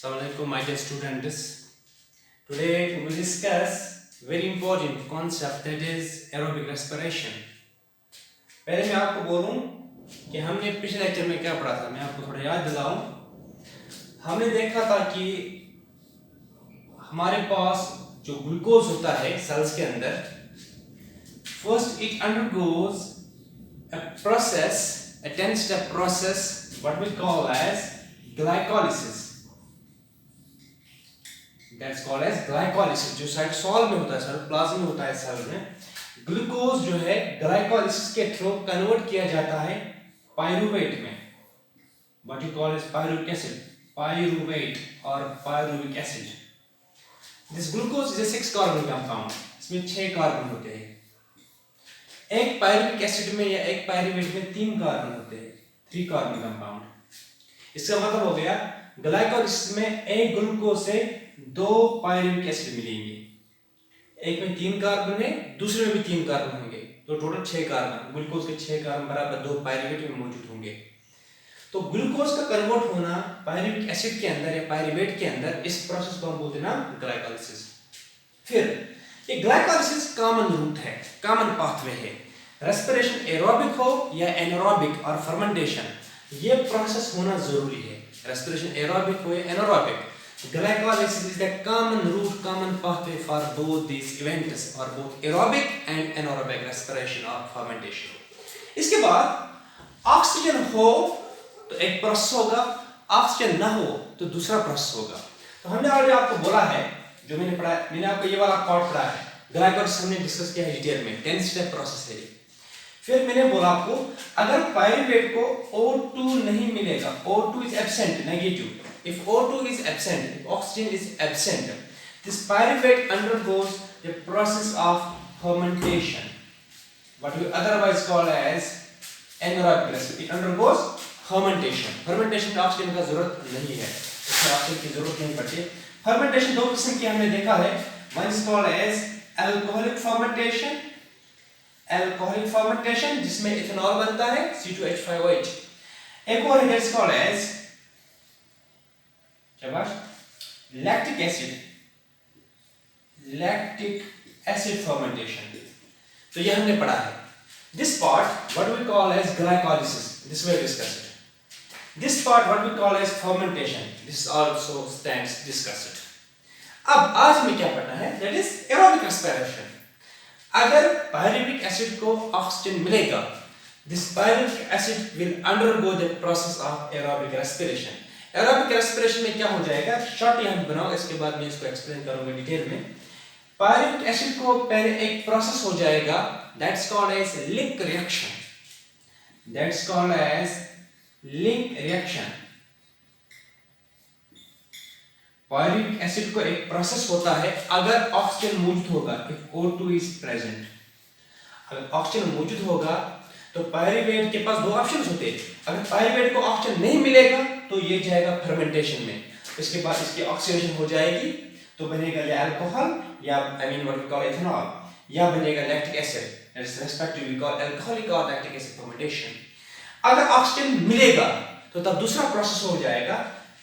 Assalamualaikum, my dear students. Today we will discuss very important concept that is aerobic respiration. पहले मैं आपको बोलूं कि हमने पिछले लेक्चर में क्या पढ़ा था, मैं आपको थोड़ा याद दिलाऊं। हमने देखा था कि हमारे पास जो ग्लूकोज होता है सेल्स के अंदर, first it undergoes a process, a 10-step process, what we call as glycolysis. That's called as glycolysis. जो साइटोसोल में होता है, साइटोप्लाज्म में होता है सेल में, ग्लूकोज जो है ग्लाइकोलिसिस के थ्रू कन्वर्ट किया जाता है पायरूवेट में, what you call as pyruvic acid, pyruvate और pyruvic acid. This glucose is a 6 carbon compound. इसमें 6 कार्बन होते हैं. एक पायरूविक एसिड में या एक पायरूवेट में 3 कार्बन होते हैं, 3 कार्बन कंपाउंड. इसका मतलब हो गया ग्लाइकोलिसिस में एक ग्लूकोज से 2 पायरूविक एसिड मिलेंगे. एक में 3 कार्बन है, दूसरे में भी 3 कार्बन होंगे, तो टोटल 6 कार्बन. ग्लूकोज के 6 कार्बन बराबर 2 पायरूवेट में मौजूद होंगे. तो ग्लूकोज का कन्वर्ट होना पायरूविक एसिड के अंदर या पायरूवेट के अंदर, इस प्रोसेस को हम बोलते हैं ना ग्लाइकोलिसिस. फिर ये ग्लाइकोलिसिस कॉमन रूट है, कॉमन पाथवे है. रेस्पिरेशन एरोबिक हो या एनारोबिक और फर्मेंटेशन, ये प्रोसेस होना जरूरी है. रेस्पिरेशन एरोबिक हो या anaerobic, glycolysis is the common route, common pathway for both these events, or both aerobic and anaerobic respiration or fermentation. इसके बाद ऑक्सीजन हो तो एक प्रोसेस होगा, ऑक्सीजन ना हो तो दूसरा प्रोसेस होगा. तो हमने ऑलरेडी आपको बोला है, जो मैंने पढ़ा, मैंने आपको ये वाला पार्ट पढ़ा है. ग्लाइकोलिसिस हमने डिस्कस किया है डिटेल में, 10 स्टेप प्रोसेस है. फिर मैंने बोला आपको, अगर पायरूवेट को O2 नहीं मिलेगा, O2 is absent, negative. If O2 is absent, if oxygen is absent, this pyruvate undergoes the process of fermentation, what we otherwise call as anaerobic respiration. It undergoes fermentation. Fermentation में oxygen का जरूरत नहीं है, इसमें oxygen की जरूरत नहीं पड़ती. Fermentation 2 किस्म की हमने देखा है. One is called as alcoholic fermentation, alcoholic fermentation जिसमें इथेनॉल बनता है, C2H5OH. एक और है is called as lactic acid, lactic acid fermentation. तो ये हमने पढ़ा है. This part what we call as glycolysis, this we discussed. This part what we call as fermentation, this also stands discussed. अब आज हमें क्या पढ़ना है, that is aerobic respiration. अगर pyruvic acid को ऑक्सीजन मिलेगा, this pyruvic acid will undergo the process of aerobic respiration. Aerobic respiration में क्या हो जाएगा, शॉर्ट यहाँ बनाओ, इसके बाद मैं इसको एक्सप्लेन करूंगा डिटेल में. पायरूविक एसिड को पहले एक प्रोसेस हो जाएगा, that's called as link reaction, that's called as link reaction. Pyruvic acid को एक प्रोसेस होता है अगर ऑक्सीजन मौजूद होगा, इफ O2 इज प्रेजेंट. अगर ऑक्सीजन मौजूद होगा तो पायरूवेट के पास 2 ऑप्शंस होते हैं. अगर पायरूवेट को ऑक्सीजन नहीं मिलेगा तो ये जाएगा फर्मेंटेशन में. इसके बाद इसकी ऑक्सीडेशन हो जाएगी, तो बनेगा या अल्कोहल या I mean what we call ethanol, या बनेगा lactic acid. That's respectively called alcoholic और लैक्टिक एसिड फर्मेंटेशन. अगर ऑक्सीजन मिलेगा तो तब दूसरा प्रोसेस हो जाएगा.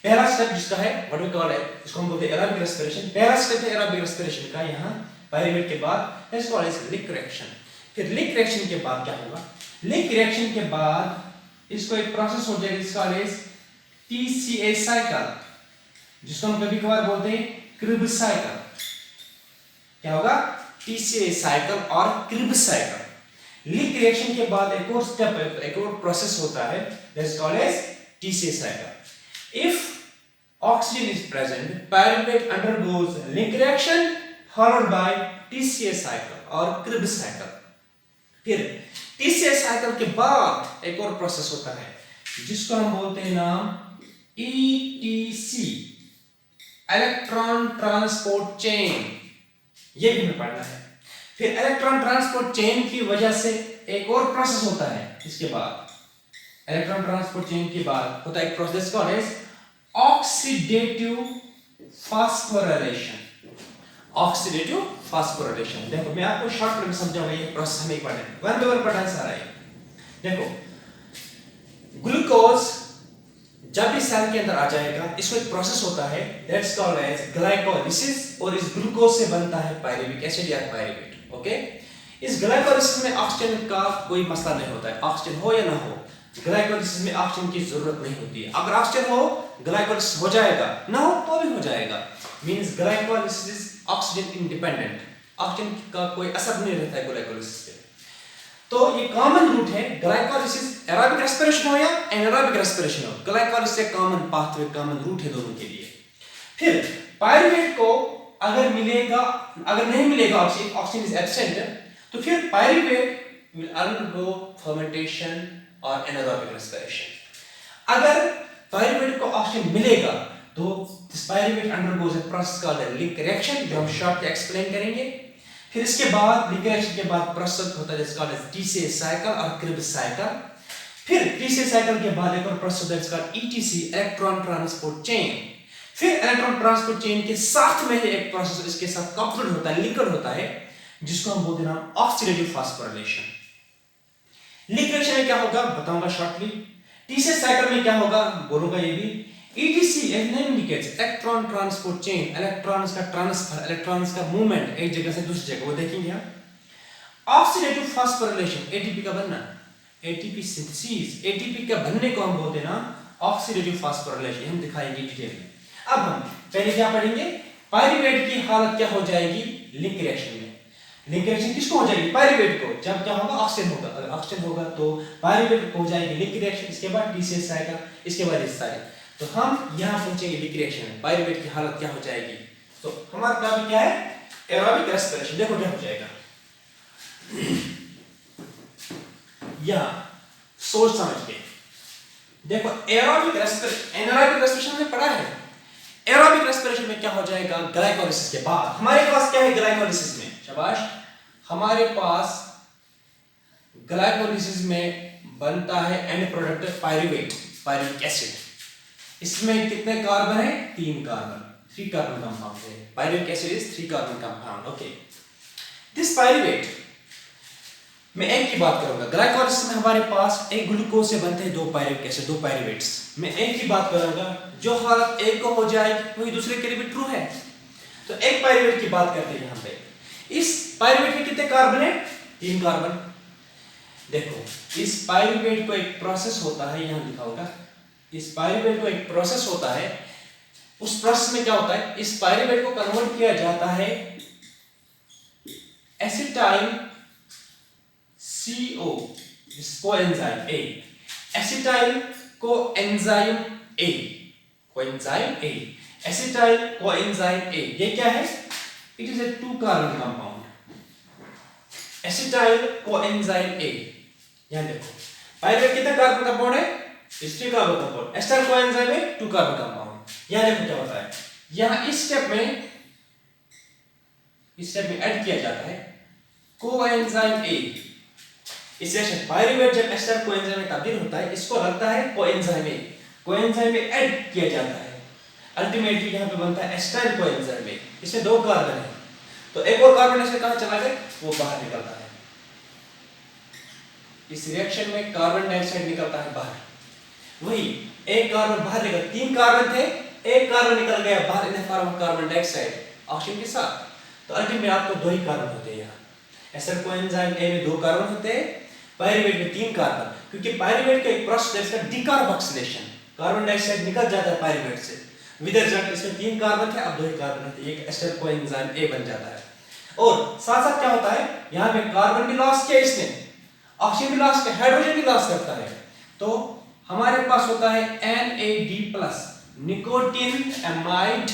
पहला स्टेप जिसका है व्हाट वी कॉल है, इसको हम बोलते हैं एरोबिक रेस्पिरेशन. पहला स्टेप है एरोबिक रेस्पिरेशन का, यहां पायरूवेट के बाद that's called as link reaction. फिर लिंक रिएक्शन के बाद क्या होगा, लिंक रिएक्शन के बाद इसको एक प्रोसेस हो जाएगा जिसका इज TCA साइकिल, जिसको हम कभी कभार बोलते हैं क्रिब्स साइकिल. क्या होगा, TCA साइकिल और क्रिब्स साइकिल. लिंक रिएक्शन के बाद एक और स्टेप, एक और प्रोसेस होता है, that's called as TCA cycle. If oxygen is present, pyruvate undergoes link reaction followed by TCA cycle और क्रिब्स साइकिल. फिर TCA साइकिल के बाद एक और प्रोसेस होता है जिसको हम बोलते हैं नाम ETC, इलेक्ट्रॉन ट्रांसपोर्ट चेन. ये भी हमें पढ़ना है. फिर इलेक्ट्रॉन ट्रांसपोर्ट चेन की वजह से एक और प्रोसेस होता है. इसके बाद इलेक्ट्रॉन ट्रांसपोर्ट चेन के बाद होता है एक process called as oxidative phosphorylation. Oxidative phosphorylation. देखो मैं आपको शॉर्ट में समझाऊंगा, ये प्रोसेस हमें पढ़ना है, वन बाय वन पढ़ना सारा है. देखो ग्लूकोज जब ये सेल के अंदर आ जाएगा, इसमें एक प्रोसेस होता है दैट्स कॉल्ड एज ग्लाइकोलिसिस, और इस ग्लूकोज से बनता है पायरुविक एसिड या पायरुवेट। ओके, इस ग्लाइकोलिसिस में ऑक्सीजन का कोई मसला नहीं होता है, ऑक्सीजन हो या ना हो, ग्लाइकोलिसिस में ऑक्सीजन की जरूरत नहीं होती है। अगर ऑक्सीजन हो ग्लाइकोलिसिस हो जाएगा, ना हो तो भी हो जाएगा। Means glycolysis is oxygen independent, oxygen का कोई असर नहीं रहता है ग्लाइकोलिसिस पे। तो ये कॉमन रूट है ग्लाइकोलिसिस, एरोबिक रेस्पिरेशन हो या एनारोबिक रेस्पिरेशन हो, ग्लाइकोलिसिस एक कॉमन पाथवे, कॉमन रूट है दोनों के लिए। फिर पायरुवेट को अगर मिलेगा, अगर नहीं मिलेगा ऑक्सीजन, ऑक्सीजन इज एब्सेंट, तो फिर पायरुवेट विल अंडरगो फर्मेंटेशन और एनारोबिक रेस्पिरेशन। अगर पायरुवेट को ऑक्सीजन मिलेगा तो this pyruvate undergoes a process called link reaction, जो हम शॉर्ट में एक्सप्लेन करेंगे। फिर इसके बाद लिंक रिएक्शन के बाद प्रोसेस होता है जिसका टीसीए साइकिल और क्रिब्स साइकिल। फिर टीसीए साइकिल के बाद एक और प्रोसेस होता है जिसका ईटीसी, इलेक्ट्रॉन ट्रांसपोर्ट चेन। फिर इलेक्ट्रॉन ट्रांसपोर्ट चेन के साथ में ही एक प्रोसेस इसके साथ कपल्ड होता है, लिंक्ड होता है, जिसको हम बोलते हैं ऑक्सीडेटिव फास्फोराइलेशन। लिंक रिएक्शन में क्या होगा बताऊंगा शॉर्टली। टीसीए साइकिल में क्या होगा बोलूंगा ये भी। ETC as name indicates electron transport chain, electrons का ट्रांसफर, इलेक्ट्रॉन्स का मूवमेंट एक जगह से दूसरी जगह, वो देखेंगे हम। ऑक्सीडेटिव फास्फोराइलेशन, एटीपी का बनना, एटीपी सिंथेसिस, एटीपी का बनने को हम बोलते हैं ना ऑक्सीडेटिव फास्फोराइलेशन, हम दिखाएंगे डिटेल में। अब हम पहले क्या पढ़ेंगे, पायरुवेट की हालत क्या हो जाएगी लिंक रिएक्शन में। लिंक रिएक्शन किसको हो जाएगी, पायरुवेट को, जब क्या होगा ऑक्सीजन होगा, अगर ऑक्सीजन होगा तो पायरुवेट को हो जाएगी लिंक रिएक्शन, इसके बाद टीसीए साइकिल, इसके बाद इस साइकिल। तो हम यहां पहुंचेंगे लिंक रिएक्शन में, पायरुवेट की हालत क्या हो जाएगी। तो हमारा टॉपिक क्या है, एरोबिक रेस्पिरेशन। देखो क्या हो जाएगा, या सोच समझ के देखो। एरोबिक रेस्पिरेशन, एनारोबिक रेस्पिरेशन में पढ़ा है। एरोबिक रेस्पिरेशन में क्या हो जाएगा, ग्लाइकोलिसिस के बाद हमारे पास क्या है ग्लाइकोलिसिस में, शाबाश, हमारे पास ग्लाइकोलिसिस में बनता है and product pyruvate, pyruvic acid. इसमें कितने कार्बन है, 3 कार्बन, 3 कार्बन कंपाउंड है। Pyruvic acid is 3 carbon compound. Okay, this pyruvate मैं एक की बात करूंगा। ग्लाइकोलिसिस में हमारे पास एक ग्लूकोज से बनते हैं 2 पायरुविक एसिड, 2 पायरुवेट्स। मैं एक की बात करूंगा, जो हालत एक को हो जाएगी वही दूसरे के लिए भी ट्रू है। तो एक पायरुवेट की बात करते हैं यहां पे। इस पायरुवेट में कितने कार्बन है, 3 कार्बन। देखो इस पायरुवेट को एक प्रोसेस होता है, यहां लिखा होगा, इस पायरुवेट को एक प्रोसेस होता है। उस प्रोसेस में क्या होता है, इस पायरुवेट को कन्वर्ट किया जाता है एसिटाइल CO, इस coenzyme A, acetyl coenzyme A, coenzyme A, acetyl coenzyme A, ये क्या है, it is a 2 carbon compound, acetyl coenzyme A। यहां देखो पायरुवेट कितने कार्बन कंपाउंड है, 3 कार्बन कंपाउंड, एसिटाइल कोएंजाइम में 2 कार्बन कंपाउंड। यहां देखो क्या होता है, यहां इस स्टेप में ऐड किया जाता है कोएंजाइम A। इस रिएक्शन पायरुवेट जब एसिटाइल कोएंजाइम में तब्दील होता है, इसको लगता है कोएंजाइम A, कोएंजाइम में ऐड किया जाता है, अल्टीमेटली यहां पे बनता है एसिटाइल कोएंजाइम A। इसमें 2 कार्बन है, तो एक और कार्बन इसमें कहां चला गया, वो बाहर निकलता है। इस रिएक्शन में कार्बन डाइऑक्साइड निकलता है बाहर, वही एक कार्बन बाहर निकल, 3 कार्बन थे, एक कार्बन निकल गया बाहर in the form of carbon dioxide oxygen के साथ। तो अल्टीमेटली आपको 2 ही कार्बन होते हैं। यहां एसिटाइल कोएंजाइम A में 2 कार्बन होते हैं, पायरुवेट में 3 कार्बन, क्योंकि पायरुवेट का एक प्रोसेस है डिकार्बोक्सिलेशन, कार्बन डाइऑक्साइड निकल जाता है पायरुवेट से, विद रिजल्ट इसमें 3 कार्बन थे, अब 2 ही कार्बन रहते, एक एसिटाइल कोएंजाइम A बन जाता है। और साथ साथ क्या होता है, यहां पे कार्बन भी लॉस किया इसने, ऑक्सीजन भी लॉस किया, हाइड्रोजन भी लॉस करता है। तो हमारे पास होता है NAD+, nicotine amide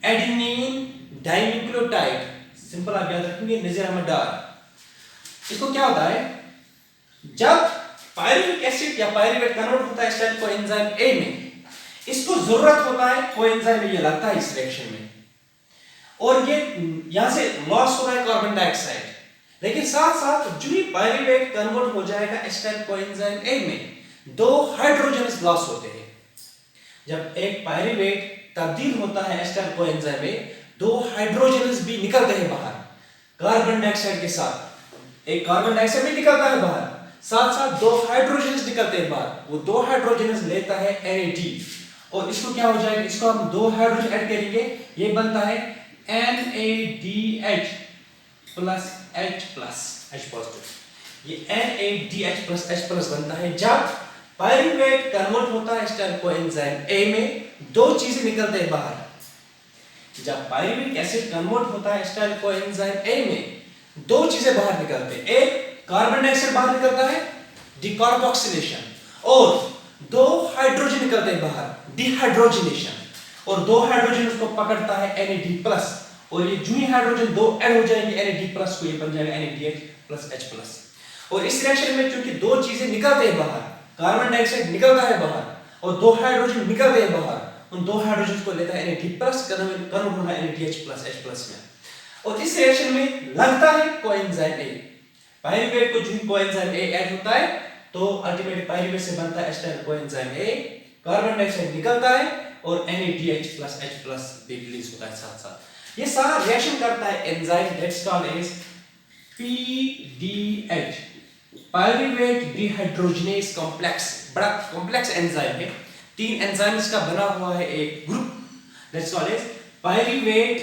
adenine dinucleotide, simple आप याद रखेंगे, नजर अहमद डार। इसको क्या होता है, जब पायरुविक एसिड या पायरुवेट कन्वर्ट होता है एसिटाइल कोएंजाइम A में, इसको जरूरत होता है कोएंजाइम में, ये लगता है इस रिएक्शन में, और ये यहां से लॉस हो रहा है कार्बन डाइऑक्साइड। लेकिन साथ साथ जो ही पायरुवेट कन्वर्ट हो जाएगा एसिटाइल कोएंजाइम A में, 2 हाइड्रोजन्स लॉस होते हैं। जब एक पायरुवेट तब्दील होता है एसिटाइल कोएंजाइम में, 2 हाइड्रोजन्स भी निकलते हैं बाहर कार्बन डाइऑक्साइड के साथ, एक कार्बन डाइऑक्साइड भी निकलता है बाहर, साथ साथ दो हाइड्रोजन निकलते हैं बाहर, वो दो हाइड्रोजन लेता है NAD और इसको क्या हो जाएगा, इसको हम दो हाइड्रोजन ऐड करेंगे, ये बनता है NADH प्लस H पॉजिटिव। ये NADH प्लस H प्लस बनता है जब पायरूवेट कन्वर्ट होता है एसिटाइल कोएंजाइम A में, दो चीजें निकलते हैं बाहर। जब पायरूविक एसिड कन्वर्ट होता है एसिटाइल कोएंजाइम A में, दो चीजें बाहर निकलते हैं, एक कार्बन डाइऑक्साइड बाहर निकलता है डिकार्बोक्सिलेशन, और दो हाइड्रोजन निकलते हैं बाहर डिहाइड्रोजनेशन, और दो हाइड्रोजन उसको पकड़ता है NAD प्लस, और ये जो ही हाइड्रोजन दो ऐड हो जाएंगे NAD प्लस को, ये बन जाएगा NADH प्लस H प्लस। और इस रिएक्शन में चूंकि दो चीजें निकलते हैं बाहर, कार्बन डाइऑक्साइड निकलता है बाहर और दो हाइड्रोजन निकलते हैं बाहर, उन दो हाइड्रोजन को लेता है NAD प्लस, कन्वर्ट होना है NADH प्लस H प्लस में, और इस रिएक्शन में लगता है कोएंजाइम A। पायरूवेट को जो कोएंजाइम A ऐड होता है तो अल्टीमेट पायरूवेट से बनता है acetyl coenzyme A, carbon dioxide निकलता है और NADH प्लस H प्लस भी रिलीज होता है साथ साथ। ये सारा रिएक्शन करता है enzyme that's called as PDH, pyruvate dehydrogenase complex. बड़ा कॉम्प्लेक्स एंजाइम है, तीन एंजाइम्स का बना हुआ है एक group that's called as pyruvate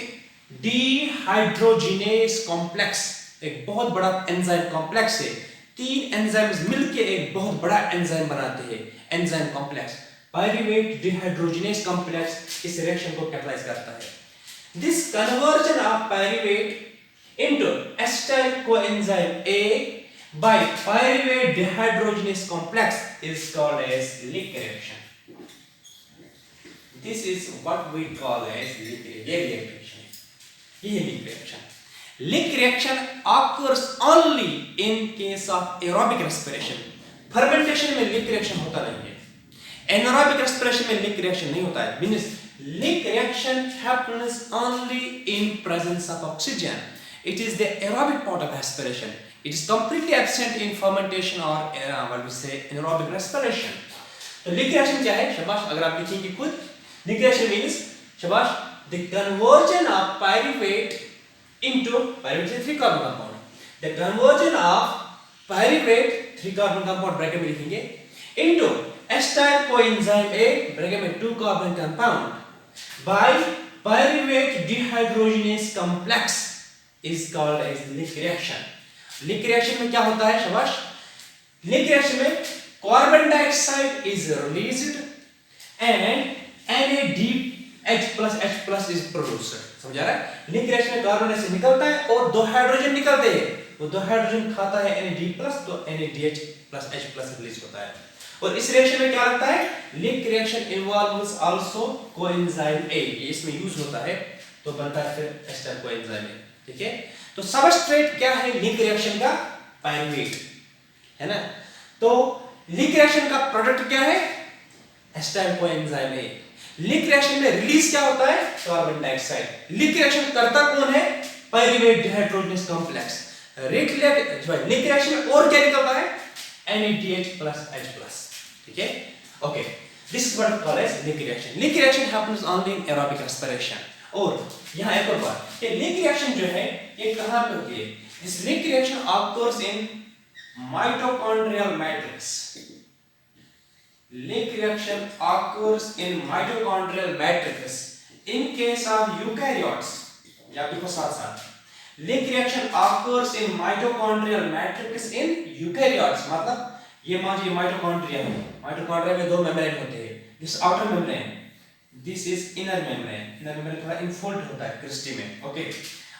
dehydrogenase complex. एक बहुत बड़ा एंजाइम कॉम्प्लेक्स है, तीन एंजाइम्स मिलके एक बहुत बड़ा एंजाइम बनाते हैं, enzyme complex pyruvate dehydrogenase complex इस रिएक्शन को कैटलाइज करता है। This conversion of pyruvate into acetyl coenzyme A by pyruvate dehydrogenase complex is called as Lick reaction. This is what we call as Lick reaction. Lick reaction. Lick reaction occurs only in case of aerobic respiration. Fermentation में Lick reaction होता नहीं है, anaerobic respiration में Lick reaction नहीं होता है। Means Lick reaction happens only in presence of oxygen. It is the aerobic part of respiration. It is completely absent in fermentation or what we say anaerobic respiration. तो Lick reaction क्या है? शाबाश, अगर आप लिखेंगे खुद, Lick reaction means शाबाश the conversion of pyruvate into pyruvate 3 carbon compound. The conversion of pyruvate 3 carbon compound bracket में लिखेंगे into acetyl coenzyme A bracket में 2 carbon compound by pyruvate dehydrogenase complex is called as Lick reaction. Lick reaction में क्या होता है शाबाश? Lick reaction में carbon dioxide is released and NADH plus H plus is produced. समझ आ रहा है? Lick reaction में कार्बन डाइऑक्साइड निकलता है और दो हाइड्रोजन निकलते हैं, वो दो हाइड्रोजन खाता है NAD plus, तो NADH plus H plus release होता है। और इस रिएक्शन में क्या लगता है? Lick reaction involves also coenzyme A, ये इसमें यूज होता है, तो बनता है फिर एसिटाइल कोएंजाइम A। ठीक है, तो सबस्ट्रेट क्या है लिक रिएक्शन का? पायरूवेट है ना। तो लिक रिएक्शन का प्रोडक्ट क्या है? Acetyl coenzyme A। Link reaction में रिलीज क्या होता है? Carbon dioxide. लिक रिएक्शन करता कौन है? Pyruvate dehydrogenase complex. Link reaction में और क्या निकलता है? NADH plus H plus। ठीक है, okay, this is what called as link reaction. Link reaction happens only in aerobic respiration. और यहाँ एक और बात, ये लिक रिएक्शन जो है ये कहाँ पे होती है? This link reaction occurs in mitochondrial matrix. Link reaction occurs in mitochondrial matrix in case of eukaryotes. या देखो साथ साथ, link reaction occurs in mitochondrial matrix in eukaryotes, मतलब ये मान लीजिए माइटोकॉन्ड्रिया है, माइटोकॉन्ड्रिया में दो मेम्ब्रेन होते हैं, this outer membrane, this is inner membrane. Inner membrane थोड़ा इनफोल्ड होता है क्रिस्टी में, okay.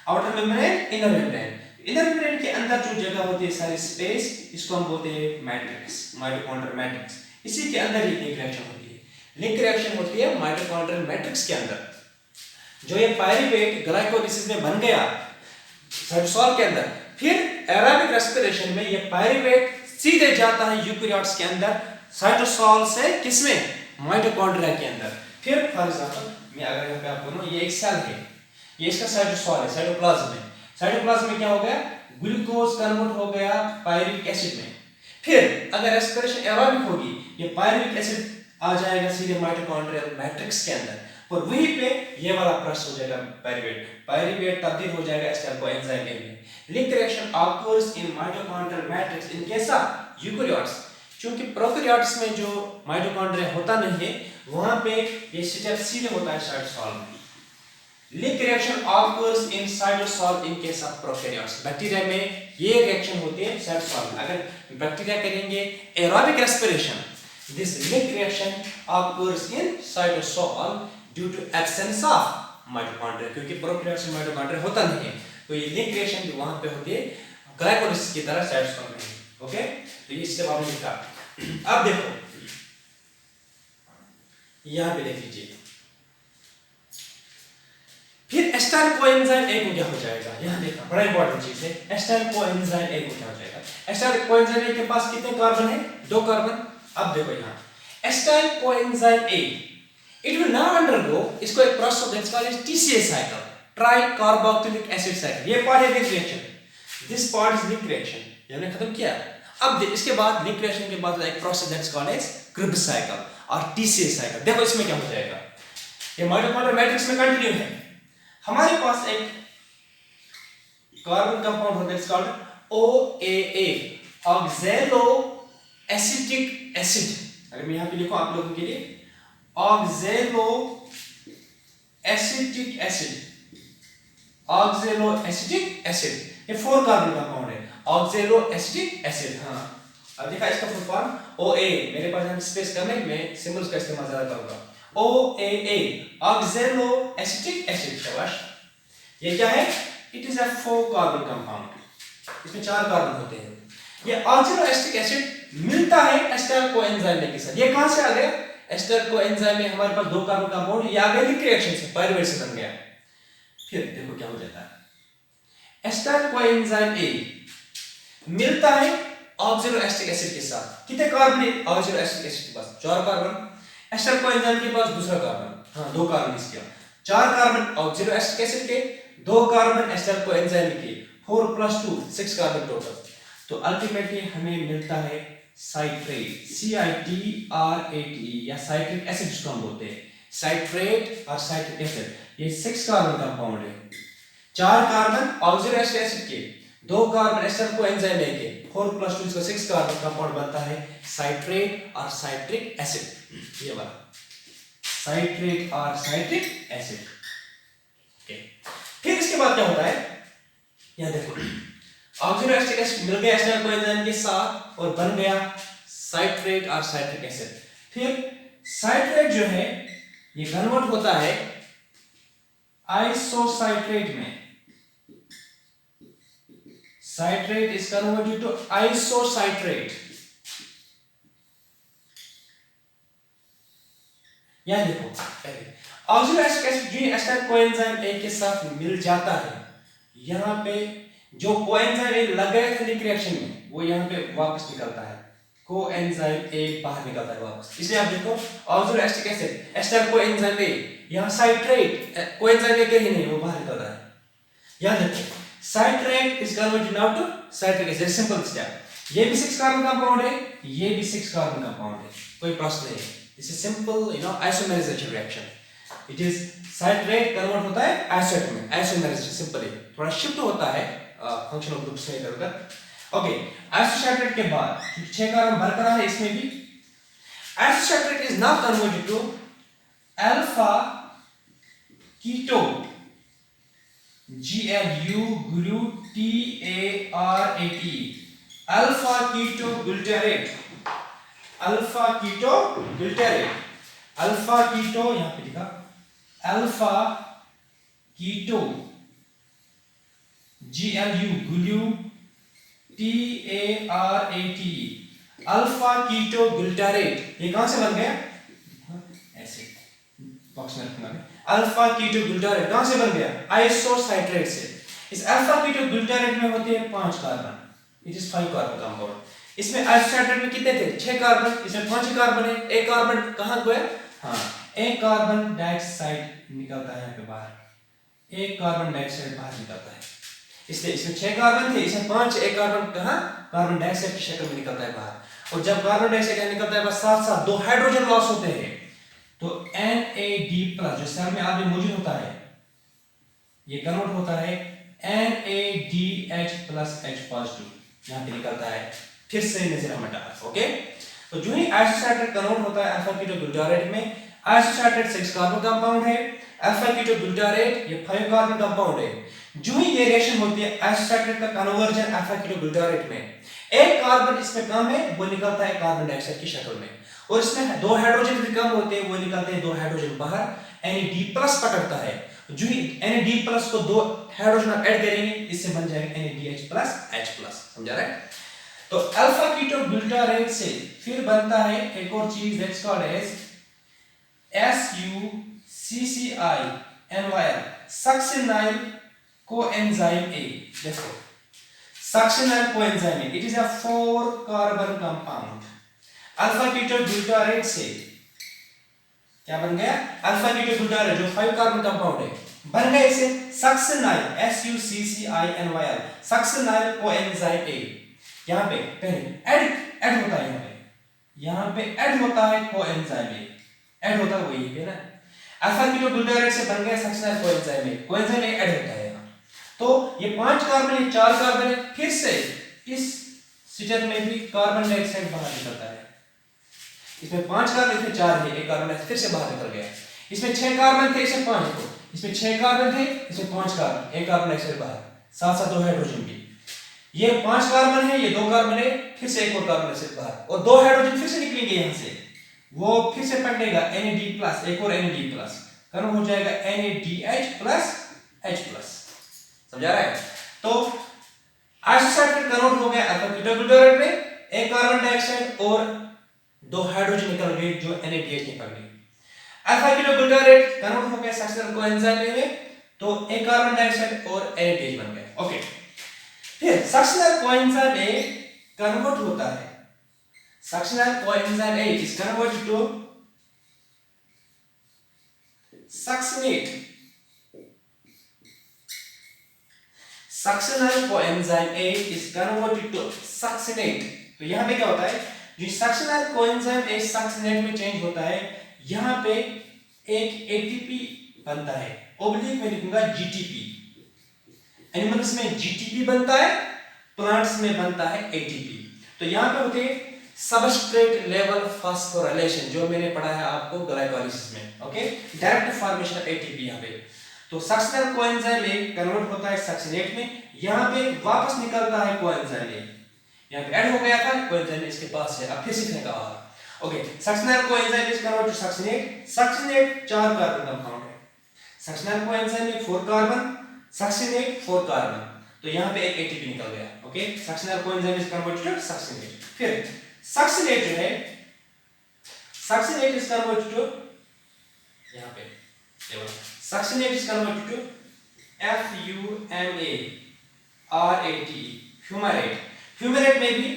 Outer membrane, inner membrane. Inner membrane के अंदर जो जगह होती है सारी स्पेस, इसको हम बोलते हैं मैट्रिक्स, माइटोकॉन्ड्रियल मैट्रिक्स। इसी के अंदर ये लिंक रिएक्शन होती है। लिंक रिएक्शन होती है माइटोकॉन्ड्रियल मैट्रिक्स के अंदर। जो ये पायरूवेट ग्लाइकोलिसिस में बन गया साइटोसोल के अंदर, फिर एरोबिक रेस्पिरेशन में ये पायरूवेट सीधे जाता है यूकैरियोट्स के अंदर, साइटोसोल से किसमें? माइटोकॉन्ड्रिया के अंदर। फिर फॉर एग्जांपल मैं अगर यहाँ पे आपको बोलूं, ये एक सेल है, ये इसका साइटोसोल है, साइटोप्लाज्म में। साइटोप्लाज्म में क्या हो गया? ग्लूकोज कन्वर्ट हो गया पायरुविक एसिड में। फिर अगर रेस्पिरेशन एरोबिक होगी, ये पायरुविक एसिड आ जाएगा सीधे माइटोकॉन्ड्रियल मैट्रिक्स के अंदर, और वहीं पे ये वाला प्रेस हो जाएगा पायरुवेट। पायरुवेट तब्दील हो जाएगा एसिटाइल कोएंजाइम में। Link reaction occurs in mitochondrial matrix in case of eukaryotes. क्योंकि प्रोकैरियोट्स में जो माइटोकॉन्ड्रिया होता नहीं है वहां पे ये स्टेप सीधे होता है साइटोसॉल में। Link reaction occurs in cytosol in case of prokaryotes. Bacteria में ये रिएक्शन होती है साइटोसॉल में। अगर बैक्टीरिया करेंगे aerobic respiration, this link reaction occurs in cytosol due to absence of mitochondria, क्योंकि प्रोकैरियोट्स में माइटोकॉन्ड्रिया होता नहीं है, तो ये लिंक रिएक्शन जो वहां पे होती है ग्लाइकोलाइसिस की तरह साइटोसॉल में। ओके, तो ये स्टेप आपने लिखा। अब देखो यहां पे देख लीजिए, फिर एस्टाइल कोएंजाइम एक क्या हो जाएगा, यहां देखना बड़ा इंपॉर्टेंट चीज है। एस्टाइल कोएंजाइम एक क्या हो जाएगा। एस्टाइल कोएंजाइम के पास कितने कार्बन है, 2 कार्बन। अब देखो यहां acetyl coenzyme A, it will now undergo, इसको एक process that's called TCA cycle, try carboxylic acid cycle. ये पार्ट है link reaction, this part is link reaction, ये हमने खत्म किया। अब इसके बाद लिंक रिएक्शन के बाद एक process that's called cribs cycle और TCA साइकिल। देखो इसमें क्या हो जाएगा, ये माइटोकॉन्ड्रियल मैट्रिक्स में कंटिन्यू है। हमारे पास एक कार्बन कंपाउंड होता है, it's called OAA, oxalo acetic acid. अगर मैं यहां पे लिखूं आप लोगों के लिए, oxalo acetic acid, oxalo acetic acid, ये 4 कार्बन कंपाउंड है, ऑक्सैलो एसिटिक एसिड। हाँ, अब देखा इसका फुल फॉर्म OA, मेरे पास यहाँ स्पेस कम है, मैं सिंबल्स का इस्तेमाल ज्यादा करूंगा। OAA, oxalo acetic acid. शाबाश, ये क्या है, it is a 4 carbon compound, इसमें 4 कार्बन होते हैं। ये ऑक्सैलो एसिटिक एसिड मिलता है एस्टर कोएंजाइम के साथ। ये कहां से आ गया, एस्टर कोएंजाइम में हमारे पास 2 कार्बन कंपाउंड, ये आ गया लिंक रिएक्शन से, पायरुवेट से बन गया। फिर देखो क्या हो जाता है, एस्टर कोएंजाइम ए मिलता है ऑक्सैलो एसिटिक एसिड के साथ। कितने कार्बन है ऑक्सैलो एसिटिक एसिड के पास, 4 कार्बन। एस्टर कोएंजाइम के पास दूसरा कार्बन, हाँ 2 कार्बन इसके, 4 कार्बन ऑक्सैलो एसिटिक एसिड के, 2 कार्बन एस्टर कोएंजाइम के, 4 + 2 6 कार्बन टोटल। तो अल्टीमेटली हमें मिलता है साइट्रेट, CITRATE, या साइट्रिक एसिड जिसको हम बोलते हैं, साइट्रेट और साइट्रिक एसिड। ये 6 कार्बन कंपाउंड है, 4 कार्बन ऑक्सैलो एसिटिक एसिड के, 2 कार्बन एस्टर कोएंजाइम के, 4 + 2 इसका 6 कार्बन कंपाउंड बनता है साइट्रेट और साइट्रिक एसिड। ये वाला साइट्रेट और साइट्रिक एसिड। ओके, फिर इसके बाद क्या होता है, यहां देखो ऑक्सैलो एसिटिक एसिड मिल गया एस्टर कोएंजाइम के साथ और बन गया साइट्रेट और साइट्रिक एसिड। फिर साइट्रेट जो है ये कन्वर्ट होता है आइसोसाइट्रेट में, साइट्रेट इज कन्वर्टेड टू आइसोसाइट्रेट। यहां देखो ऑक्सैलो एसिटिक एसिड जो एस्टर कोएंजाइम ए के साथ मिल जाता है, यहां पे जो कोएंजाइम ए लग गया था लिंक रिएक्शन में वो यहां पे वापस निकलता है, कोएंजाइम ए बाहर निकलता है वापस। इसलिए आप देखो oxaloacetic acid ester coenzyme A, यहां साइट्रेट कोएंजाइम ए कहीं नहीं, वो बाहर निकलता है। यहां देखो citrate is converted now to citric acid, simple step. ये भी 6 कार्बन कंपाउंड है, ये भी 6 कार्बन कंपाउंड है, कोई प्रश्न नहीं है। This is simple isomerisation reaction. It is citrate convert होता है आइसोएट में, आइसोमेराइजेशन सिंपली थोड़ा शिफ्ट होता है फंक्शनल ग्रुप से इधर उधर। ओके, आइसोसाइट्रेट के बाद 6 कार्बन बरकरार है इसमें भी। Isocitrate is now converted to alpha keto, GLUTARATE, alpha keto glutarate, alpha keto glutarate, alpha keto, यहां पे लिखा alpha keto, GLUTARATE, alpha keto glutarate. ये कहां से बन गया, ऐसे बॉक्स में रखना है। अल्फा कीटो ग्लूटारेट कहां से बन गया, आइसोसाइट्रेट से। इस अल्फा कीटो ग्लूटारेट में होते हैं 5 carbon, it is 5 carbon compound. इसमें आइसोसाइट्रेट में कितने थे, 6 कार्बन, इसमें 5 कार्बन है। एक कार्बन कहां गया, हाँ एक कार्बन डाइऑक्साइड निकलता है यहाँ पे बाहर, एक कार्बन डाइऑक्साइड बाहर निकलता है। इसलिए इसमें 6 कार्बन थे, इसमें 5, एक कार्बन कहां कार्बन डाइऑक्साइड की शक्ल में निकलता है बाहर। और जब कार्बन डाइऑक्साइड निकलता है बस साथ साथ 2 हाइड्रोजन लॉस होते हैं, तो NAD+ जो सेल में आगे मौजूद होता है ये कन्वर्ट होता है NADH+ H+, यहां पे निकलता है फिर से नजर अहमद डार। ओके, तो जो ही आइसोसाइटेट कन्वर्ट होता है अल्फा कीटोग्लूटारेट में, आइसोसाइटेट 6 कार्बन कंपाउंड है, अल्फा कीटोग्लूटारेट ये 5 कार्बन कंपाउंड है। जो ही ये रिएक्शन होती है आइसोसाइटेट का कन्वर्जन अल्फा कीटोग्लूटारेट में, एक कार्बन इसमें कम है वो निकलता है कार्बन डाइऑक्साइड की शक्ल में, और इसमें 2 हाइड्रोजन भी कम होते हैं वो निकलते हैं 2 हाइड्रोजन बाहर, Na+ पकड़ता है। जो ही Na+ को 2 हाइड्रोजन आप ऐड करेंगे इससे बन जाएगा NaDH+ H+। समझा रहे? तो अल्फा कीटोग्लूटारेट से फिर बनता है एक और चीज that's called as SUCCINYL, succinyl coenzyme A। देखो succinyl coenzyme A, it is a 4 carbon compound. Alpha ketoglutarate से क्या बन गया? अल्फा कीटोग्लूटारेट जो 5 कार्बन कंपाउंड है बन गया इसे succinyl SUCCINYL, succinyl coenzyme A। यहां पे पहले ऐड होता है, यहां पे ऐड होता है कोएंजाइम A, ऐड होता है वही है ना। अल्फा कीटोग्लूटारेट से बन गया succinyl coenzyme A, coenzyme A add होता है यहां। तो ये 5 कार्बन है, 4 कार्बन है, फिर से इस स्टेप में भी कार्बन डाइऑक्साइड बाहर निकलता है। इसमें 5 कार्बन थे, 4 है, एक कार्बन फिर से बाहर निकल गया। इसमें 6 कार्बन थे, इसमें 5 थे, इसमें 6 कार्बन थे, इसमें 5 कार्बन, एक कार्बन डाइऑक्साइड बाहर, साथ साथ 2 हाइड्रोजन भी। ये 5 कार्बन है, ये 2 कार्बन है, फिर से एक और कार्बन डाइऑक्साइड बाहर, और 2 हाइड्रोजन फिर से निकलेंगे यहां से, वो फिर से पकड़ेगा NAD+, एक और NAD+, कन्वर्ट हो जाएगा NADH+ H+। समझा रहा है? तो आइसोसाइटेट कन्वर्ट हो गया अल्फा कीटोग्लूटारेट में, एक कार्बन डाइऑक्साइड और 2 हाइड्रोजन निकल गए जो NADH निकल गए। अल्फा कीटोग्लूटारेट कन्वर्ट हो गया सक्सिनाइल कोएंजाइम में, तो एक कार्बन डाइऑक्साइड और NADH बन गया। ओके, फिर सक्सिनाइल कोएंजाइम A कन्वर्ट होता है, succinyl coenzyme A is converted to succinate. Succinyl coenzyme A is converted to succinate. तो यहां पे क्या होता है, जो सक्सिनाइल कोएंजाइम A सक्सिनेट में चेंज होता है, यहां पे एक ATP बनता है, ओब्लिक में लिखूंगा GTP। एनिमल्स में GTP बनता है, प्लांट्स में बनता है ATP। तो यहां पे होते हैं सबस्ट्रेट लेवल फास्फोराइलेशन, जो मैंने पढ़ा है आपको ग्लाइकोलाइसिस में। Okay, direct formation of ATP यहां पे। तो सक्सिनाइल कोएंजाइम A कन्वर्ट होता है सक्सिनेट में, यहां पे वापस निकलता है कोएंजाइम A, यहां पे ऐड हो गया था कोएंजाइम इसके पास है, अब फिर से फेंका बाहर। ओके, succinyl coenzyme is convert to succinate. Succinate 4 carbon compound है, सक्सिनाइल कोएंजाइम में 4 कार्बन, सक्सिनेट 4 कार्बन, तो यहां पे एक ATP निकल गया। Okay, succinyl coenzyme is convert to succinate. फिर सक्सिनेट जो है, सक्सिनेट इज कन्वर्ट टू, यहां पे succinate is convert to FUMARATE, fumarate. Fumarate में भी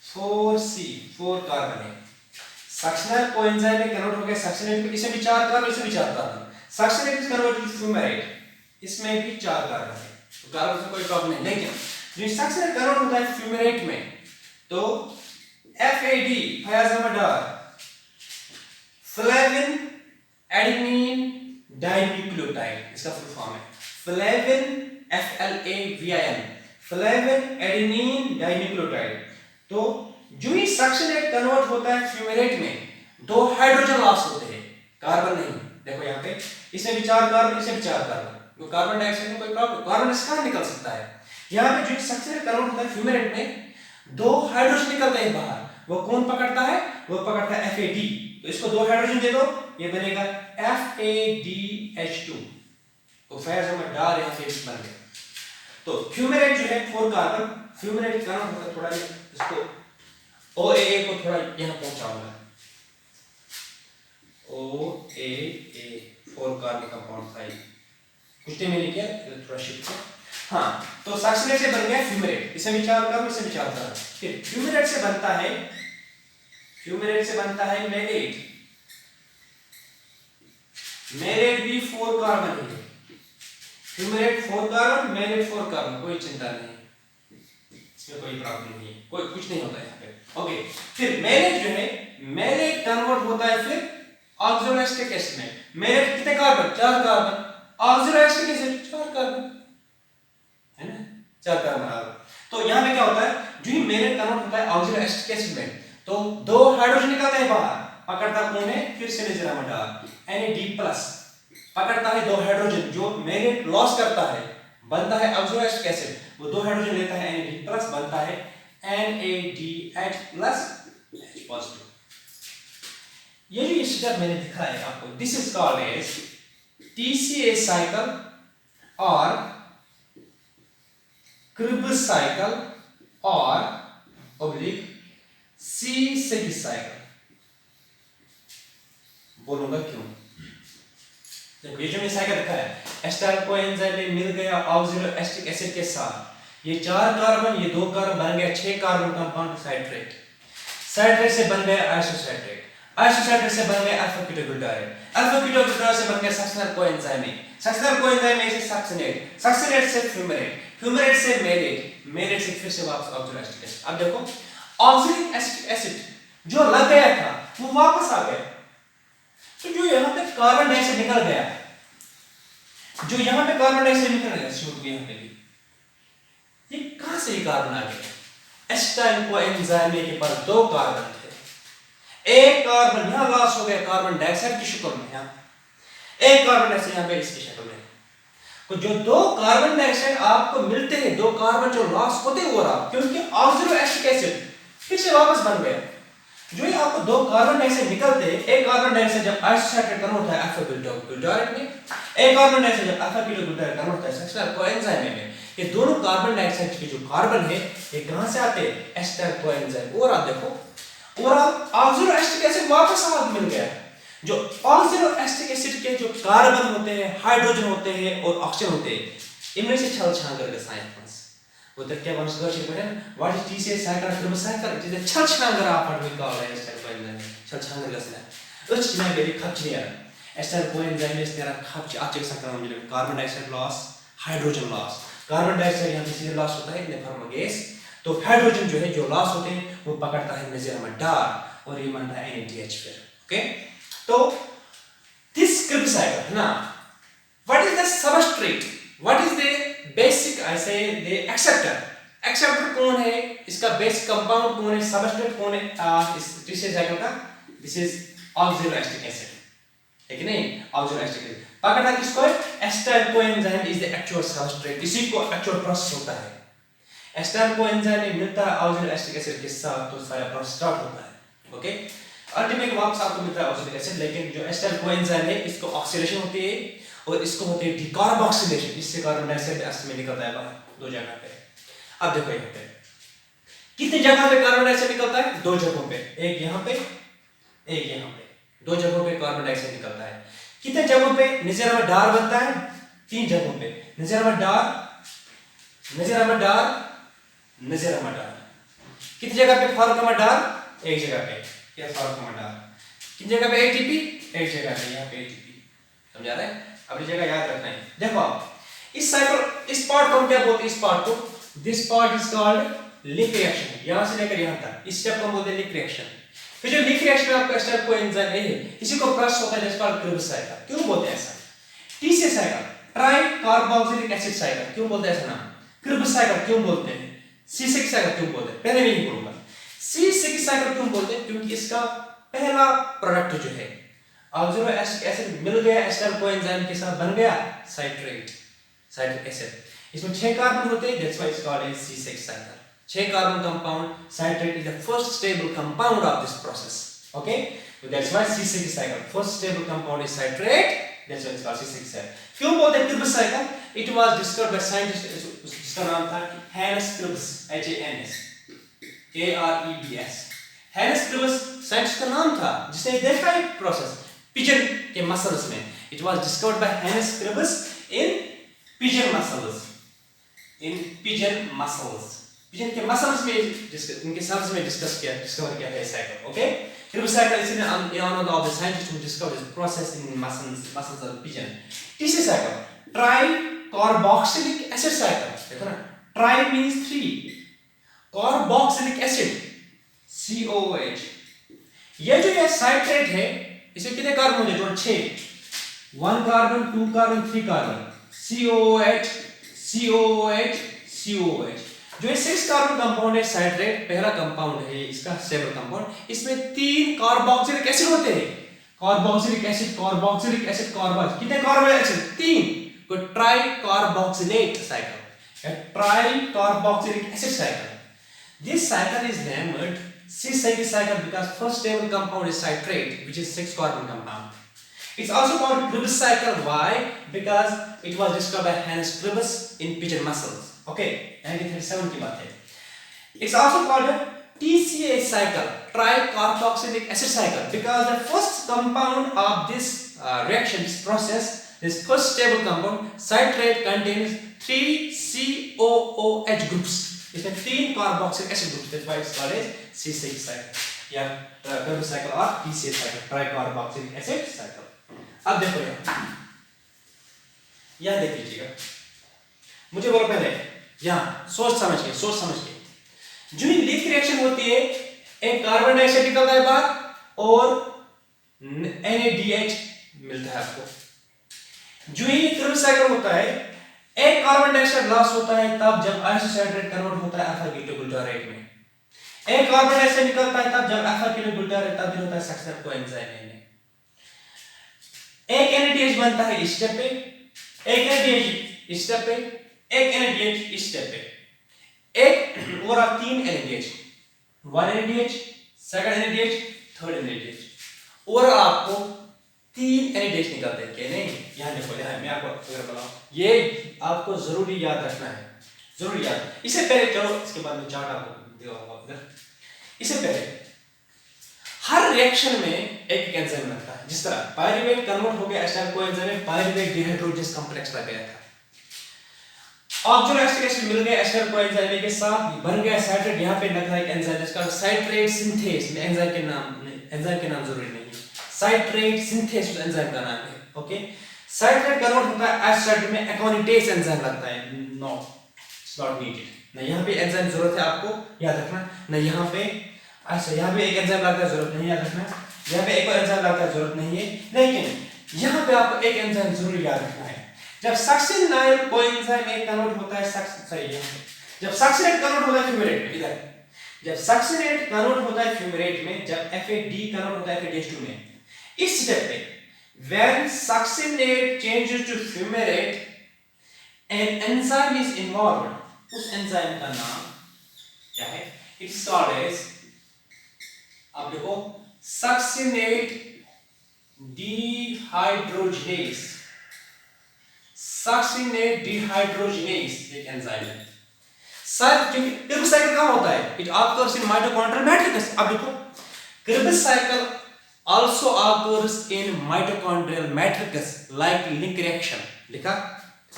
4 कार्बन है। सक्सिनाइल कोएंजाइम में कन्वर्ट हो गया सक्सिनेट में, इसमें भी 4 कार्बन, इसमें भी 4 carbon. Succinate is convert to fumarate, इसमें भी 4 कार्बन है, तो कार्बन से कोई प्रॉब्लम नहीं। लेकिन जो सक्सिनेट कन्वर्ट होता है फ्यूमारेट में, तो FAD, फयाजामडार, फ्लेविन एडेनिन डाइन्यूक्लियोटाइड, इसका फुल फॉर्म है flavin, FLAVIN, flavin adenine dinucleotide. तो जो ही सक्सिनेट कन्वर्ट होता है फ्यूमारेट में, 2 हाइड्रोजन लॉस होते हैं, कार्बन नहीं। देखो यहाँ पे इसमें भी 4 कार्बन, इसमें भी 4 कार्बन, तो कार्बन डाइऑक्साइड में कोई प्रॉब्लम, कार्बन इसका निकल सकता है। यहाँ पे जो सक्सिनेट कन्वर्ट होता है फ्यूमारेट में, 2 हाइड्रोजन निकलते हैं बाहर, वो कौन पकड़ता है? वो पकड़ता है FAD। तो इसको 2 हाइड्रोजन दे दो, ये बनेगा FADH2, तो फयाजामडार यहाँ से बन गया। तो फ्यूमारेट जो है 4 कार्बन, फ्यूमारेट का नाम होता है, थोड़ा इसको OAA को थोड़ा यहाँ पहुंचाऊंगा, OAA 4 कार्बन कंपाउंड था, कुछ नहीं मैंने किया, थोड़ा शिफ्ट किया। हाँ, तो सक्सिनेट से बन गया फ्यूमारेट, इसमें भी 4 कार्बन, इसमें भी 4 कार्बन। फिर फ्यूमारेट से बनता है, फ्यूमारेट से बनता है मेलेट। मेलेट भी 4 कार्बन है, फ्यूमारेट 4 कार्बन, मेलेट 4 कार्बन, कोई चिंता नहीं, इसमें कोई प्रॉब्लम नहीं है, कोई कुछ नहीं होता है यहाँ पे। ओके, फिर मेलेट जो है, मेलेट कन्वर्ट होता है फिर ऑक्सोएस्टिक एसिड में। मेलेट कितने कार्बन? 4 कार्बन, ऑक्सोएस्टिक एसिड 4 कार्बन, है ना, 4 कार्बन। तो यहाँ पे क्या होता है, जो ही मेरे कन्वर्ट होता है ऑक्सिलो एसिटिक एसिड में, तो दो हाइड्रोजन निकलते हैं बाहर, पकड़ता कौन है, फिर से नजर डाल Na+, पकड़ता है दो हाइड्रोजन, जो मेरेट लॉस करता है, बनता है ऑक्सिलो एसिटिक एसिड, वो दो हाइड्रोजन लेता है Na+, बनता है NaDH+, H पॉजिटिव। ये जो स्टेप मैंने दिखाया है आपको, this is called as TCA cycle और क्रिब्स साइकिल और ऑब्लिक C6 साइकिल। बोलूंगा क्यों। देखो ये जो मैंने साइकिल दिखाया है, एस्टाइल कोएंजाइम में मिल गया ऑक्सिलो एसिटिक एसिड के साथ, ये 4 कार्बन, ये 2 कार्बन, बन गया 6 कार्बन कंपाउंड साइट्रेट, साइट्रेट से बन गया आइसोसाइट्रेट, आइसोसाइट्रेट से बन गया अल्फा कीटोग्लूटारेट, अल्फा कीटोग्लूटारेट से बन गया सक्सिनल कोएंजाइम, सक्सिनल कोएंजाइम में से सक्सिनेट, सक्सिनेट से फ्यूमेरेट, फ्यूमेरेट से मेलेट, मेलेट से फिर से वापस ऑक्सिलो एसिटिक एसिड। अब देखो ऑक्सिलिक एसिटिक एसिड जो लग गया था वो वापस आ गया, तो जो यहाँ पे कार्बन डाइऑक्साइड निकल गया, जो यहाँ पे कार्बन डाइऑक्साइड निकल गया, शुरू यहाँ पे भी, ये कहां से कार्बन आ गया। एस्टाइल कोएंजाइम के पास 2 कार्बन थे, एक कार्बन यहाँ लॉस हो गया कार्बन डाइऑक्साइड की शक्ल में, यहाँ एक कार्बन डाइऑक्साइड यहाँ पे इसकी शक्ल में, तो जो 2 कार्बन डाइऑक्साइड आपको मिलते हैं, 2 कार्बन जो लॉस होते हो रहा, क्योंकि ऑक्सिलो एसिटिक एसिड फिर से वापस बन गया, जो ही आपको 2 कार्बन डाइऑक्साइड निकलते हैं, एक कार्बन डाइऑक्साइड जब आइसोसाइट्रेट कन्वर्ट होता है अल्फा कीटोग्लूटारेट में, एक कार्बन डाइऑक्साइड जब अल्फा कीटोग्लूटारेट कन्वर्ट होता है सक्सिनल कोएंजाइम में, ये दोनों कार्बन डाइऑक्साइड के जो कार्बन है ये कहां से आते हैं, एस्टाइल कोएंजाइम। और आप देखो और ऑक्सिलो एसिटिक एसिड वापस साथ मिल गया, जो ऑक्सिलो एसिटिक एसिड के जो कार्बन होते हैं, हाइड्रोजन होते हैं और ऑक्सीजन होते हैं, इनमें से छल छांगर का साइंस वो तक क्या बन सकता है, what is TCA cycle, cribs cycle, it is छल छांगर आप पढ़ में कॉल है एस्टाइल कोएंजाइम, छल छांगर का साइंस उस चीज में खप नहीं है, एस्टाइल कोएंजाइम में तेरा खप अच्छे सकता है, मुझे carbon dioxide loss, hydrogen loss, carbon dioxide यहां पे सीधे लॉस होता है इन फॉर्म ऑफ गैस, तो हाइड्रोजन जो है जो लॉस होते हैं वो पकड़ता है मेजर डार और ये बनता है NaDH फिर, ओके। तो दिस क्रिब्स साइकिल है ना, what is the substrate, what is the basic, I say the acceptor, acceptor कौन है, इसका बेसिक कंपाउंड कौन है, सबस्ट्रेट कौन है इस TCA साइकिल का, this is oxalo acetic acid, है कि नहीं, ऑक्सिलो एसिटिक एसिड पकड़ा किसको है, acetyl coenzyme is the actual substrate, इसी को एक्चुअल प्रोसेस होता है, एस्टाइल कोएंजाइम में मिलता है ऑक्सिलो एसिटिक एसिड के साथ तो सारा प्रोसेस स्टार्ट होता है, ओके। अल्टीमेट वापस आपको मिलता है ऑक्सिलिक एसिड, लेकिन जो एस्टाइल कोएंजाइम है इसको ऑक्सीडेशन होती है और इसको होती है डिकार्बोक्सिलेशन, इससे कार्बन डाइऑक्साइड एसिड में निकलता है बाहर 2 जगह पे। अब देखो यहाँ पे कितनी जगह पे कार्बन डाइऑक्साइड निकलता है, 2 जगहों पे, एक यहाँ पे एक यहाँ पे, 2 जगहों पे कार्बन डाइऑक्साइड निकलता है। कितने जगहों पे नजर में डार बनता है, 3 जगहों पे, नजर में डार, नजर में डार, नजर में डार। कितनी जगह पे फॉर्म में डार, एक जगह पे, क्या फॉर्म में डार, कितनी जगह पे ATP, एक जगह पे, यहाँ पे ATP, समझा रहे हैं, अपनी जगह याद रखना है। देखो आप इस साइकिल, इस पार्ट को हम क्या बोलते हैं, इस पार्ट को, this part is called link reaction, यहां से लेकर यहां तक, इस स्टेप को हम बोलते हैं लिंक रिएक्शन। फिर जो लिंक रिएक्शन में आपका एस्टाइल कोएंजाइम है, इसी को प्रोसेस होता है जिसको आप क्रिब्स साइकिल क्यों बोलते हैं ऐसा, TCA cycle, try carboxylic acid cycle क्यों बोलते हैं ऐसा नाम, क्रिब्स साइकिल क्यों बोलते हैं, C6 साइकिल क्यों बोलते हैं, पहले मैं ही बोलूंगा C6 साइकिल क्यों बोलते हैं, क्योंकि इसका पहला प्रोडक्ट जो है ऑक्सिलो एसिटिक एसिड मिल गया एस्टाइल कोएंजाइम के साथ, बन गया साइट्रेट, साइट्रिक एसिड, इसमें 6 कार्बन होते हैं, that's why it's called as C6 cycle. 6 carbon compound, citrate is the first stable compound of this process, okay, so that's why C6 cycle, first stable compound is citrate, that's why it's called C6 cycle। क्यों बोलते हैं Krebs cycle, it was discovered by scientist, जिसका नाम था Hans Krebs, HANS KREBS, Hans Krebs scientist का नाम था जिसने देखा एक प्रोसेस पिजन के मसल्स में, it was discovered by Hans Krebs in pigeon muscles, in pigeon muscles, pigeon के मसल्स में, इनके सेल्स में डिस्कवर किया है cycle, okay. Krebs cycle is one of the scientists who discovered this process in muscles of pigeon। TCA cycle, tricarboxylic acid cycle, देखो ना, tri means 3, carboxylic acid COOH, ये जो ये साइट्रेट है इसमें कितने कार्बन होंगे, total 6, 1 carbon, 2 carbon, 3 carbon, COOH COOH COOH। जो ये 6 कार्बन कंपाउंड है साइट्रेट, पहला कंपाउंड है इसका स्टेबल कंपाउंड, इसमें 3 कार्बोक्सिलिक एसिड होते हैं। Carboxylic acid, carboxylic acid, carboxylic, कितने कार्बोक्सिलिक एसिड? 3। को try carboxylate cycle, try carboxylic acid cycle. This cycle is named cis cycle because first stable compound is citrate, which is 6 carbon compound. It's also called Kribs cycle. Why? Because it was discovered by Hans Kribs in pigeon muscles. Okay, 1937 की बात है. It's also called a TCA cycle, tricarboxylic acid cycle, because the first compound of this reaction, this process, this first stable compound, citrate, contains 3 COOH groups. इसमें 3 carboxylic acid group, that's why it's called as C6 cycle या Kribs cycle और TCA cycle, tricarboxylic acid cycle. अब देखो यहाँ देख लीजिएगा, मुझे बोलो पहले यहाँ सोच समझ के जो लीक रिएक्शन होती है, एक कार्बन डाइऑक्साइड निकलता है बाहर और NaDH मिलता है आपको। जो ये Kribs साइकिल होता है, एक कार्बन डाइऑक्साइड लॉस होता है तब जब आइसोसाइट्रेट कन्वर्ट होता है अल्फा कीटोग्लूटारेट में। एक कार्बन डाइऑक्साइड निकलता है तब जब अल्फा कीटोग्लूटारेट तब्दील होता है सक्सेसर कोएंजाइम में। एक NADH बनता है इस स्टेप पे, एक NADH इस स्टेप पे, एक NADH इस स्टेप पे, एक और 3 NADH, 1 NADH, second NADH, third NADH, और आपको 3 NADH निकलते हैं क्या? नहीं, यहाँ देखो, यहाँ मैं आपको अगर बताऊं, ये आपको जरूरी याद रखना है, जरूर याद। इससे पहले चलो इसके बाद में चार्ट आपको दिखाऊंगा। इससे पहले हर रिएक्शन में एक एंजाइम लगता है, जिस तरह पायरुवेट कन्वर्ट हो गया एसिटाइल कोएंजाइम में, पायरुवेट डिहाइड्रोजिनेस कॉम्प्लेक्स लग गया था। ऑक्सोलैक्टिक एसिड मिल गया एसिटाइल कोएंजाइम के साथ, बन गया साइट्रेट। यहाँ पे लग रहा है एक एंजाइम जिसका साइट्रेट सिंथेस, में एंजाइम के नाम जरूरी नहीं है, साइट्रेट सिंथेस उस एंजाइम का नाम है। ओके, साइट्रेट कन्वर्ट होता है एसिटाइल में, एकोनिटेस एंजाइम लगता है। No, it's not needed. ना यहाँ पे एंजाइम जरूरत है, आपको याद रखना। ना यहाँ पे, अच्छा यहाँ पे एक एंजाइम लगता है, जरूरत नहीं, याद रखना। यहाँ पे एक और एंजाइम लगता है, जरूरत नहीं है। लेकिन यहाँ पे आपको एक एंजाइम जरूर याद रखना है। जब सक्सिनाइल कोएंजाइम एक कन्वर्ट होता है जब सक्सिनेट कन्वर्ट होता है फ्यूमेरेट में, इधर जब सक्सिनेट कन्वर्ट होता है फ्यूमेरेट में, जब FAD कन्वर्ट होता है FADH2 में, इस स्टेप पे when succinate changes to fumarate an enzyme is involved, उस एंजाइम का नाम क्या है? It's called as, आप देखो, succinate dehydrogenase, succinate dehydrogenase एक एंजाइम है। Kribs cycle कहाँ होता है? It occurs in mitochondrial matrix। अब देखो, Kribs cycle also occurs in mitochondrial matrix like link reaction, लिखा।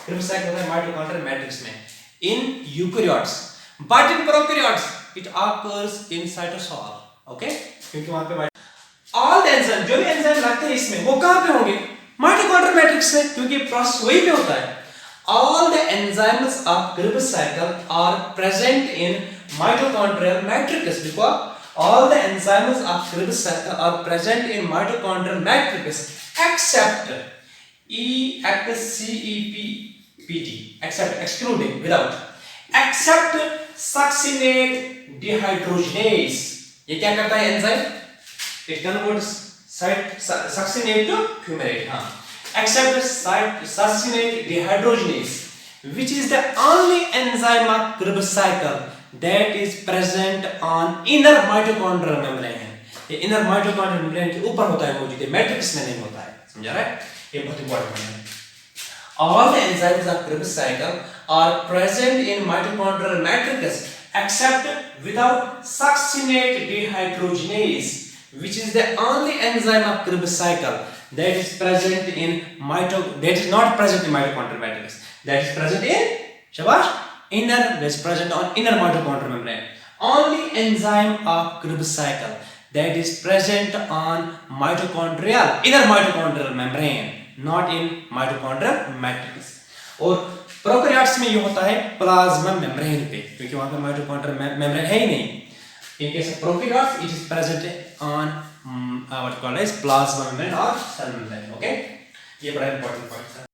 Kribs cycle होता है mitochondrial matrix में in eukaryotes, but in prokaryotes it occurs in cytosol। okay, क्योंकि वहां पे all the enzyme, जो भी एंजाइम लगते हैं इसमें, वो कहाँ पे होंगे? mitochondrial matrix में, क्योंकि प्रोसेस वही पे होता है। all the enzymes of Kribs cycle are present in mitochondrial matrix, because all the enzymes of Kribs cycle are present in mitochondrial matrix except excluding, without, except succinate dehydrogenase। ये क्या करता है enzyme? It converts succinate to fumarate, हाँ, except succinate dehydrogenase, which is the only enzyme of Kribs cycle that is present on inner mitochondrial membrane। ये inner mitochondrial membrane के ऊपर होता है मौजूद, मैट्रिक्स में नहीं होता है, समझा रहा है? ये बहुत इंपॉर्टेंट है। All the enzymes of Kribs cycle are present in mitochondrial matrix except without succinate dehydrogenase, which is the only enzyme of Kribs cycle that is present in that is not present in mitochondrial matrix, that is present in that is present on inner mitochondrial membrane. Only enzyme of Kribs cycle that is present on inner mitochondrial membrane, not in mitochondrial matrix। और prokaryotes में ये होता है plasma membrane पे, क्योंकि वहां पे mitochondrial membrane है ही नहीं। In case of prokaryotes, it is present on what called as plasma membrane or cell membrane। Okay, ये बड़ा important point है।